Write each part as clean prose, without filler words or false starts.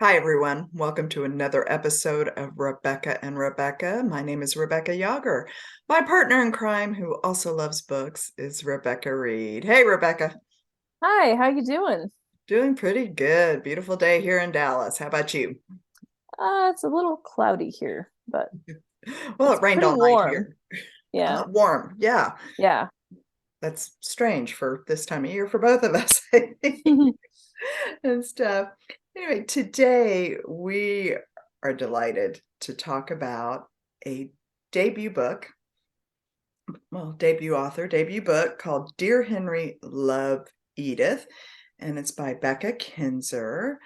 Hi, everyone. Welcome to another episode of Rebecca and Rebecca. My name is Rebecca Yager. My partner in crime, who also loves books, is Rebecca Reed. Hey, Rebecca. Hi, how you doing? Doing pretty good. Beautiful day here in Dallas. How about you? It's a little cloudy here, but Well, it's it rained pretty all night warm. here. Yeah, Warm. Yeah, yeah. that's strange for this time of year for both of us, I think, and stuff. Anyway, today we are delighted to talk about a debut book debut author, debut book called Dear Henry, Love Edith, and it's by Becca Kinzer.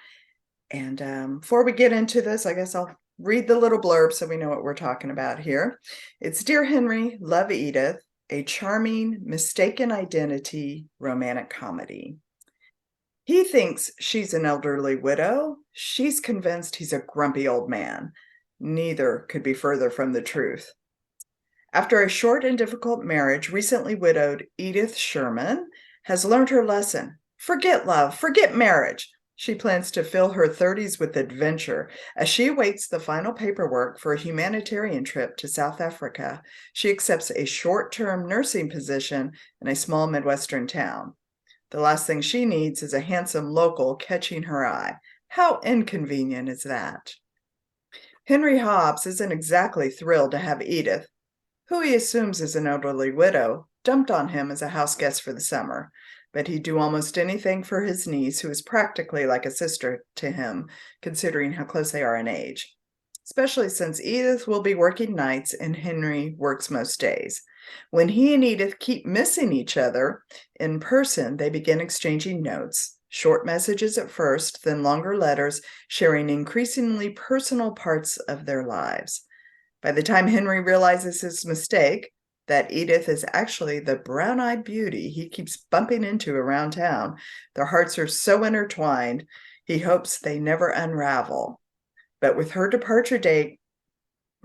And before we get into this, I guess I'll read the little blurb so we know what we're talking about here. It's Dear Henry, Love Edith, a charming, mistaken identity romantic comedy. He thinks she's an elderly widow. She's convinced he's a grumpy old man. Neither could be further from the truth. After a short and difficult marriage, recently widowed Edith Sherman has learned her lesson. Forget love, forget marriage. She plans to fill her 30s with adventure. As she awaits the final paperwork for a humanitarian trip to South Africa, she accepts a short term nursing position in a small Midwestern town. The last thing she needs is a handsome local catching her eye. How inconvenient is that? Henry Hobbs isn't exactly thrilled to have Edith, who he assumes is an elderly widow, dumped on him as a house guest for the summer. But he'd do almost anything for his niece, who is practically like a sister to him, considering how close they are in age. Especially since Edith will be working nights and Henry works most days. When he and Edith keep missing each other in person, they begin exchanging notes, short messages at first, then longer letters, sharing increasingly personal parts of their lives. By the time Henry realizes his mistake, that Edith is actually the brown eyed beauty he keeps bumping into around town, their hearts are so intertwined, he hopes they never unravel. But with her departure date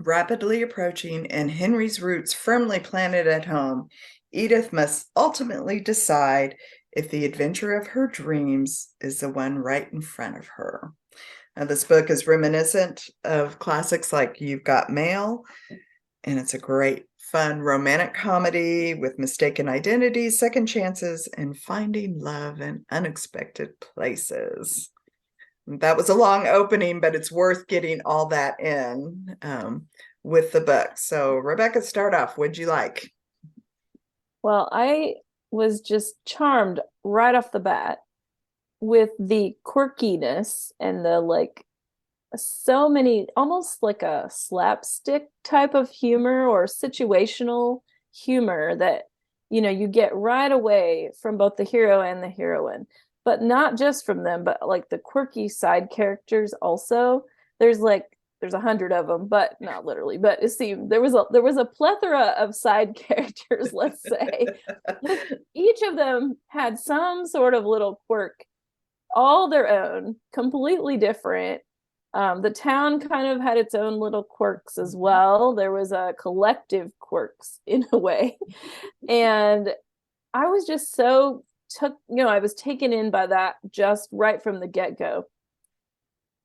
rapidly approaching and Henry's roots firmly planted at home, Edith must ultimately decide if the adventure of her dreams is the one right in front of her. Now, this book is reminiscent of classics like You've Got Mail, and it's a great, fun romantic comedy with mistaken identities, second chances, and finding love in unexpected places. That was a long opening, but it's worth getting all that in with the book. So, Rebecca, start off. What'd you like? Well, I was just charmed right off the bat with the quirkiness and the so many, almost like a slapstick type of humor or situational humor that you get right away from both the hero and the heroine, but not just from them, but like the quirky side characters also. There's 100 of them, but not literally, but it seemed there was a plethora of side characters, let's say, but each of them had some sort of little quirk, all their own, completely different. The town kind of had its own little quirks as well. There was a collective quirks in a way. And I was just I was taken in by that just right from the get-go.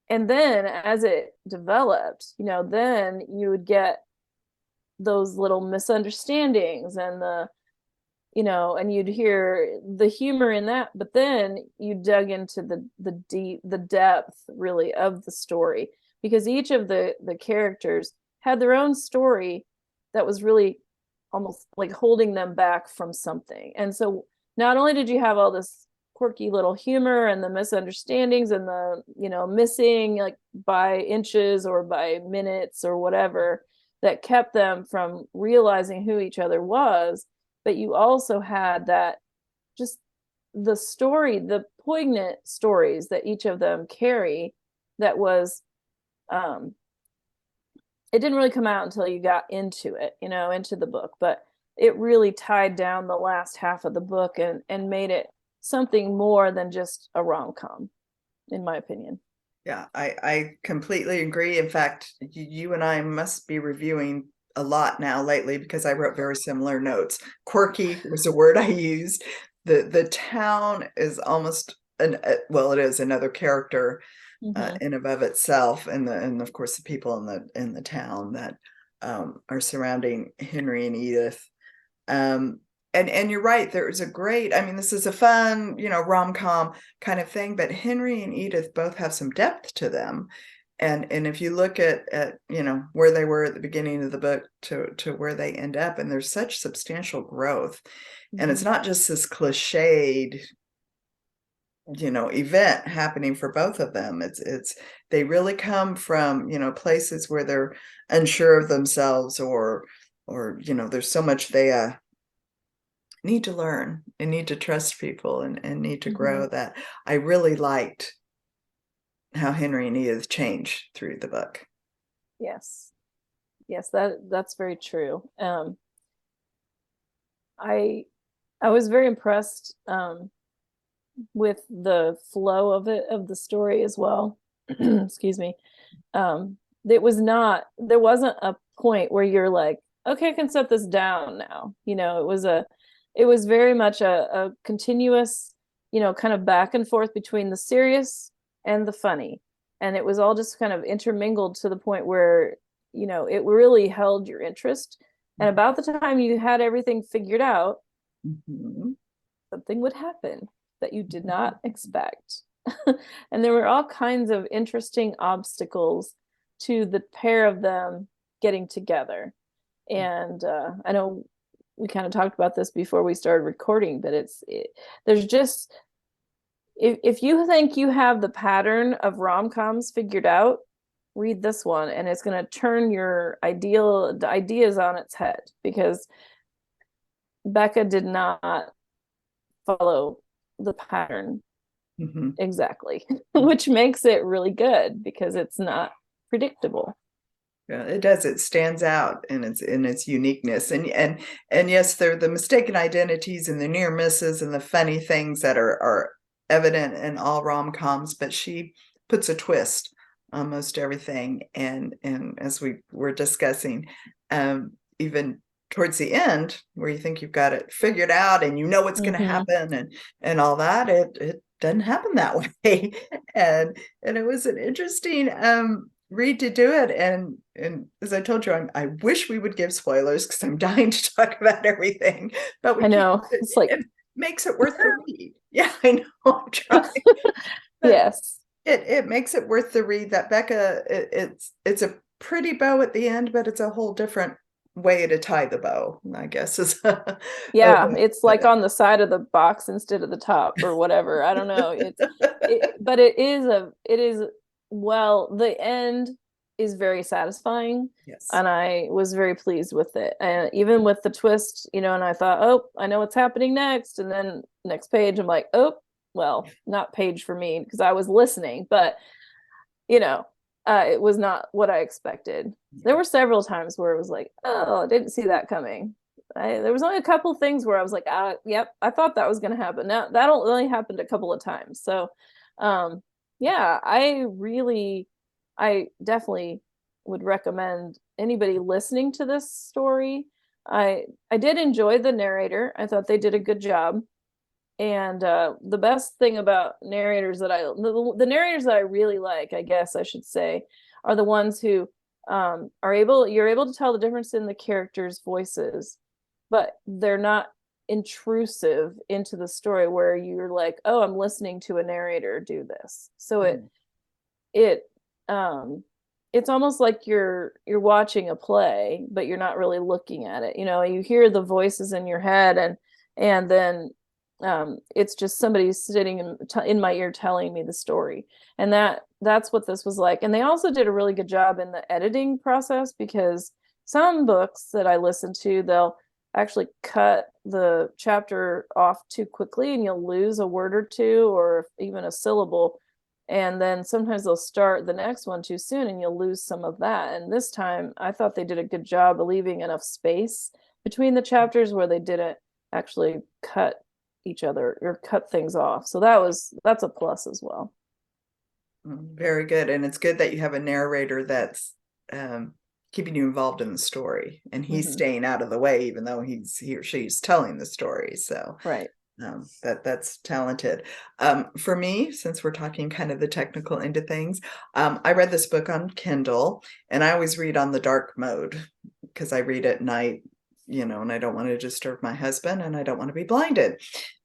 And then as it developed, then you would get those little misunderstandings and and you'd hear the humor in that, but then you dug into the depth really of the story, because each of the characters had their own story that was really almost like holding them back from something. And so not only did you have all this quirky little humor and the misunderstandings and the missing like by inches or by minutes or whatever that kept them from realizing who each other was, but you also had that, just the poignant stories that each of them carry, that was um it didn't really come out until you got into it, into the book, but it really tied down the last half of the book and made it something more than just a rom-com, in my opinion. Yeah, I completely agree. In fact, you and I must be reviewing a lot now lately because I wrote very similar notes. Quirky was a word I used. The town is almost well, it is another character Hmm. in and of itself, and of course the people in the town that are surrounding Henry and Edith. Um, and you're right, there's a great, I mean, this is a fun, rom-com kind of thing, but Henry and Edith both have some depth to them. And if you look at where they were at the beginning of the book to where they end up, and there's such substantial growth. And it's Hmm. not just this cliched event happening for both of them. It's they really come from places where they're unsure of themselves, or there's so much they need to learn and need to trust people, and need to Hmm. grow, that I really liked how Henry and Edith change through the book. Yes. Yes, that's very true. I I was very impressed with the flow of the story as well. Excuse me. Um, there wasn't a point where you're like, okay, I can set this down now. It was very much a continuous, kind of back and forth between the serious and the funny. And it was all just kind of intermingled to the point where, it really held your interest. And about the time you had everything figured out, Mhm. something would happen that you did not expect. And there were all kinds of interesting obstacles to the pair of them getting together. And I know we kind of talked about this before we started recording, but there's just, if you think you have the pattern of rom-coms figured out, read this one, and it's going to turn your ideas on its head, because Becca did not follow the pattern Mhm. exactly, which makes it really good because it's not predictable. Yeah, it does. It stands out in its uniqueness, and yes, they're the mistaken identities and the near misses and the funny things that are evident in all rom-coms, but she puts a twist on most everything. And as we were discussing, even towards the end, where you think you've got it figured out and you know what's going to Hmm. happen, and all that, it doesn't happen that way. And it was an interesting read to do it. And as I told you, I wish we would give spoilers, because I'm dying to talk about everything, but we I can't. know. It's like, It makes it worth the read. Yeah, I know. I'm trying, but yes. it makes it worth the read. That Becca, it's a pretty bow at the end, but it's a whole different way to tie the bow, I guess, is a Yeah, way to it's put like on the side of the box instead of the top or whatever. I don't know. But it is, well, the end is very satisfying, Yes. and I was very pleased with it. And even with the twist, and I thought, oh, I know what's happening next. And then next page, I'm like, oh, well, not page for me because I was listening, but you know, it was not what I expected. There were several times where it was like, oh, I didn't see that coming. There was only a couple of things where I was like, yep, I thought that was going to happen. Now that only happened a couple of times. So, um, yeah, I definitely would recommend anybody listening to this story. I did enjoy the narrator. I thought they did a good job. And the best thing about narrators the narrators that I really like, I guess I should say, are the ones who you're able to tell the difference in the characters' voices, but they're not intrusive into the story where you're like, oh, I'm listening to a narrator do this. So it um it's almost like you're watching a play, but you're not really looking at it. You hear the voices in your head, and then it's just somebody sitting in my ear telling me the story. And that's what this was like. And they also did a really good job in the editing process, because some books that I listen to, they'll actually cut the chapter off too quickly and you'll lose a word or two or even a syllable, and then sometimes they'll start the next one too soon and you'll lose some of that. And this time I thought they did a good job of leaving enough space between the chapters where they didn't actually cut each other or cut things off. So that's a plus as well. Very good. And it's good that you have a narrator that's um, keeping you involved in the story, and he's Hmm. staying out of the way, even though he or she's telling the story. So Right. That's talented. For me, since we're talking kind of the technical end of things, I read this book on Kindle, and I always read on the dark mode because I read at night, and I don't want to disturb my husband, and I don't want to be blinded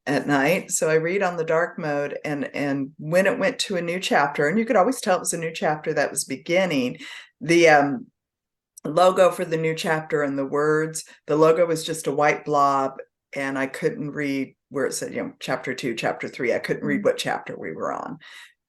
at night. So I read on the dark mode, and when it went to a new chapter, and you could always tell it was a new chapter that was beginning, the logo for the new chapter and the words, the logo was just a white blob, and I couldn't read where it said, chapter 2, chapter 3. I couldn't read what chapter we were on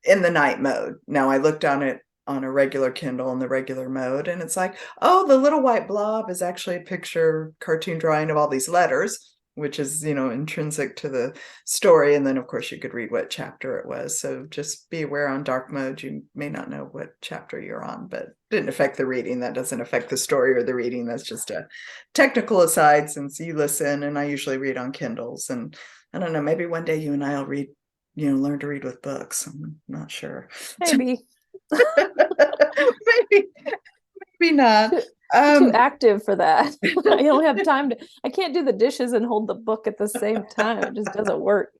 in the night mode. Now I looked on it on a regular Kindle in the regular mode, and it's like, oh, the little white blob is actually a picture cartoon drawing of all these letters, which is, intrinsic to the story. And then of course you could read what chapter it was. So just be aware on dark mode, you may not know what chapter you're on, but it didn't affect the reading. That doesn't affect the story or the reading. That's just a technical aside, since you listen, and I usually read on Kindles. And I don't know, maybe one day you and I'll read, learn to read with books. I'm not sure. Maybe. maybe not. Too active for that. I don't have time I can't do the dishes and hold the book at the same time. It just doesn't work.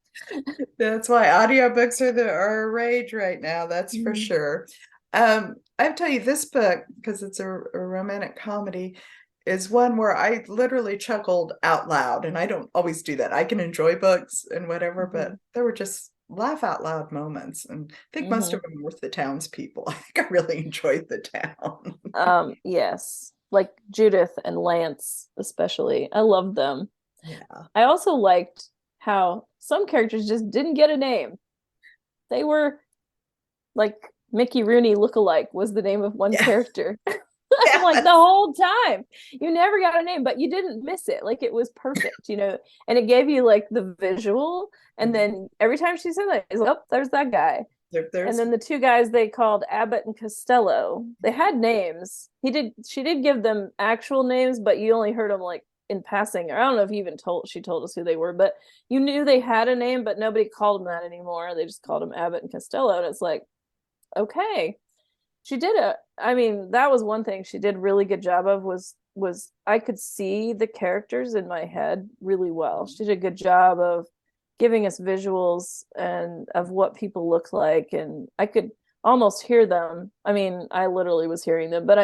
That's why audiobooks are a rage right now, that's for sure. I have to tell you, this book, because it's a romantic comedy, is one where I literally chuckled out loud, and I don't always do that. I can enjoy books and whatever, but there were just laugh out loud moments, and I think most of them were the townspeople. I think I really enjoyed the town. Yes, like Judith and Lance especially. I loved them. Yeah. I also liked how some characters just didn't get a name. They were like Mickey Rooney lookalike was the name of one character. Yeah. Like the whole time you never got a name, but you didn't miss it. Like it was perfect, and it gave you like the visual, and then every time she said that, it's like, oh, there's that guy. And then the two guys they called Abbott and Costello, they had names. She did give them actual names, but you only heard them like in passing. Or I don't know if she told us who they were, but you knew they had a name, but nobody called them that anymore. They just called them Abbott and Costello, and it's like, okay. She did that was one thing she did really good job of, was I could see the characters in my head really well. She did a good job of giving us visuals and of what people looked like, and I could almost hear them. I literally was hearing them, but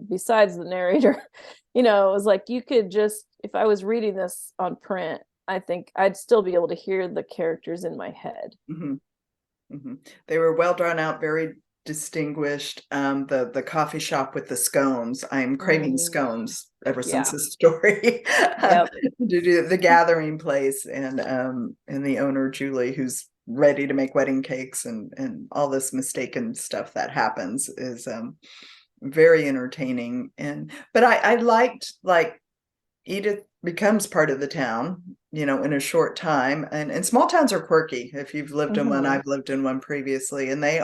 besides the narrator, it was like you could just, if I was reading this on print, I think I'd still be able to hear the characters in my head. They were well drawn out, very distinguished. The coffee shop with the scones, I'm craving scones ever since the story. To do the gathering place, and the owner Julie, who's ready to make wedding cakes, and all this mistaken stuff that happens, is very entertaining. But I liked, like, Edith becomes part of the town, in a short time. And small towns are quirky. If you've lived in one, I've lived in one previously, and they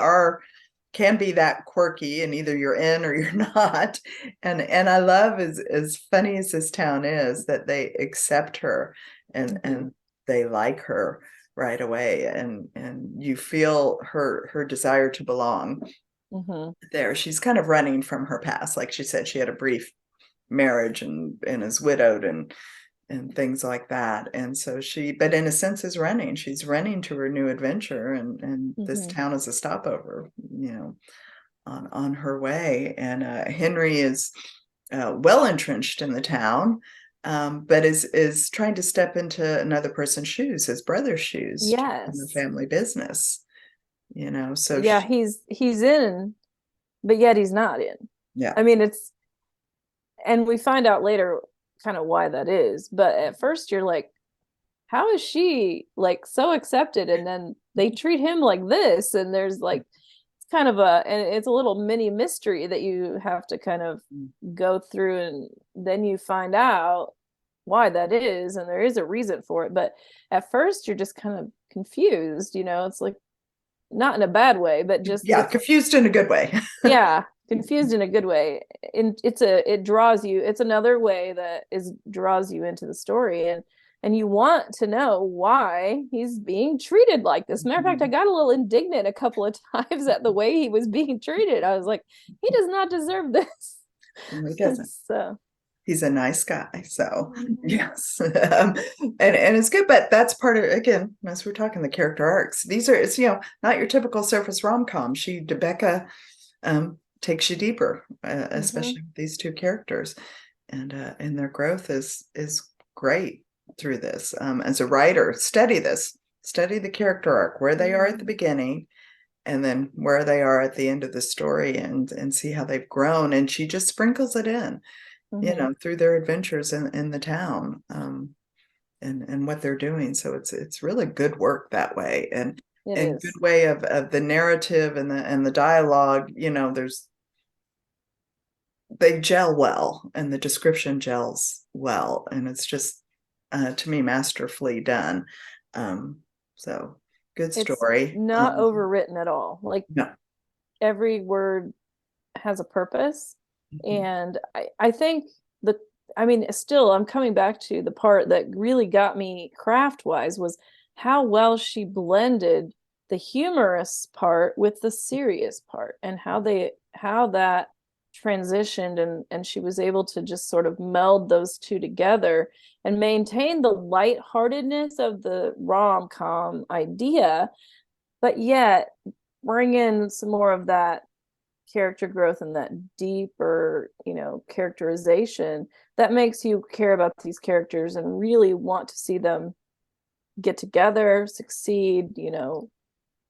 can be that quirky, and either you're in or you're not. And I love, as funny as this town is, that they accept her, and they like her right away, and you feel her desire to belong there. She's kind of running from her past. Like she said, she had a brief marriage and is widowed, and things like that. And so but in a sense, she's running to her new adventure, and this town is a stopover, on her way. And Henry is well entrenched in the town, but is trying to step into another person's shoes, his brother's shoes, in the family business, so he's in, but yet he's not in. And we find out later kind of why that is, but at first you're like, how is she like so accepted, and then they treat him like this? And there's like, it's kind of and it's a little mini mystery that you have to kind of go through, and then you find out why that is, and there is a reason for it. But at first you're just kind of confused, it's like, not in a bad way, but just confused in a good way. Confused in a good way. And it draws you, it's another way that draws you into the story, and you want to know why he's being treated like this. Matter of fact, I got a little indignant a couple of times at the way he was being treated. I was like, he does not deserve this. No, he doesn't. So He's a nice guy. So yes. And it's good, but that's part of, again, as we're talking, the character arcs. These are, it's, not your typical surface rom-com. Becca takes you deeper, especially with these two characters. And their growth is great through this. As a writer, study the character arc, where they are at the beginning, and then where they are at the end of the story, and see how they've grown. And she just sprinkles it in, through their adventures in the town, and what they're doing. So it's really good work that way, and good way of the narrative and the dialogue. They gel well, and the description gels well, and it's just to me masterfully done. So good story. It's not overwritten at all. Like, no. Every word has a purpose. And I think still I'm coming back to the part that really got me craft wise was how well she blended the humorous part with the serious part, and how that transitioned, and she was able to just sort of meld those two together and maintain the lightheartedness of the rom-com idea, but yet bring in some more of that character growth and that deeper, characterization that makes you care about these characters and really want to see them get together, succeed,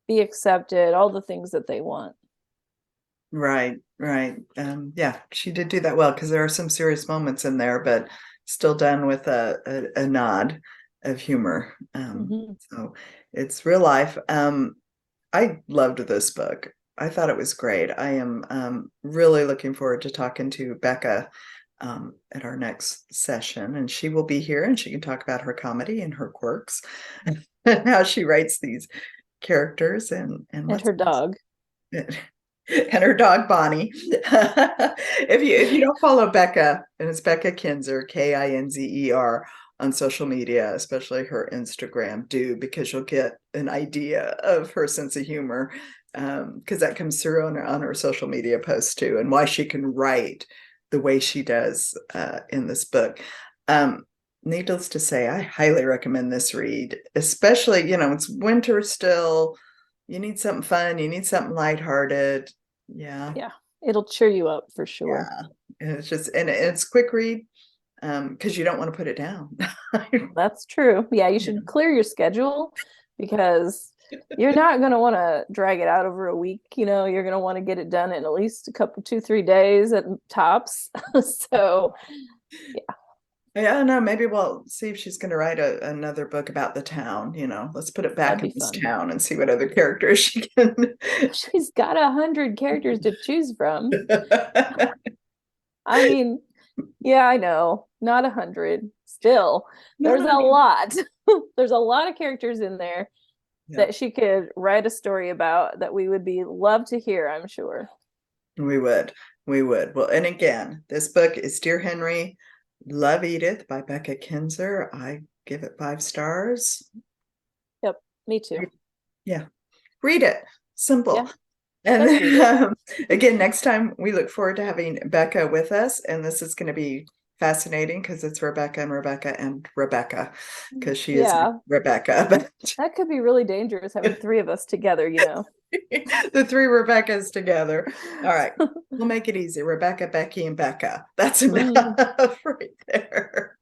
be accepted, all the things that they want. Right. Yeah, she did do that well, because there are some serious moments in there, but still done with a nod of humor. So it's real life. I loved this book. I thought it was great. I am really looking forward to talking to Becca at our next session, and she will be here, and she can talk about her comedy and her quirks and how she writes these characters, and her dog. And her dog Bonnie. If you don't follow Becca, and it's Becca Kinzer, Kinzer, on social media, especially her Instagram, do, because you'll get an idea of her sense of humor, because that comes through on her social media posts too, and why she can write the way she does in this book. Needless to say, I highly recommend this read, especially, it's winter still. You need something fun, you need something lighthearted. Yeah, it'll cheer you up for sure. And it's quick read, because you don't want to put it down. That's true. Yeah, you should clear your schedule, because you're not going to want to drag it out over a week. You're going to want to get it done in at least 2-3 days at tops. So yeah, no, maybe we'll see if she's going to write another book about the town. Let's put it back in this town and see what other characters she can. She's got 100 characters to choose from. I mean, yeah, I know, not 100. Still, there's a lot. There's a lot of characters in there that she could write a story about that we would love to hear, I'm sure. We would. Well, and again, this book is Dear Henry, Love Edith by Becca Kinzer. I give it 5 stars. Yep, me too. Yeah, read it. Simple. Yeah. And again, next time we look forward to having Becca with us, and this is going to be fascinating because it's Rebecca, because she is Rebecca. But that could be really dangerous, having 3 of us together, the 3 Rebeccas together. All right, we'll make it easy. Rebecca, Becky, and Becca. That's enough right there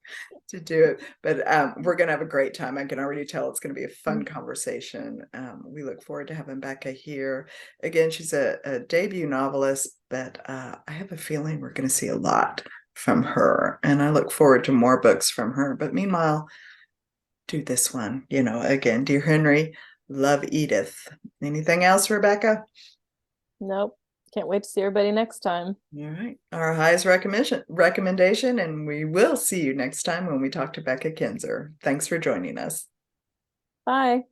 to do it. But we're going to have a great time. I can already tell it's going to be a fun conversation. We look forward to having Becca here. Again, she's a debut novelist, but I have a feeling we're going to see a lot from her, and I look forward to more books from her. But meanwhile, do this one, again, Dear Henry, Love Edith. Anything else, Rebecca? Nope. Can't wait to see everybody next time. All right. Our highest recommendation, and we will see you next time when we talk to Becca Kinzer. Thanks for joining us. Bye.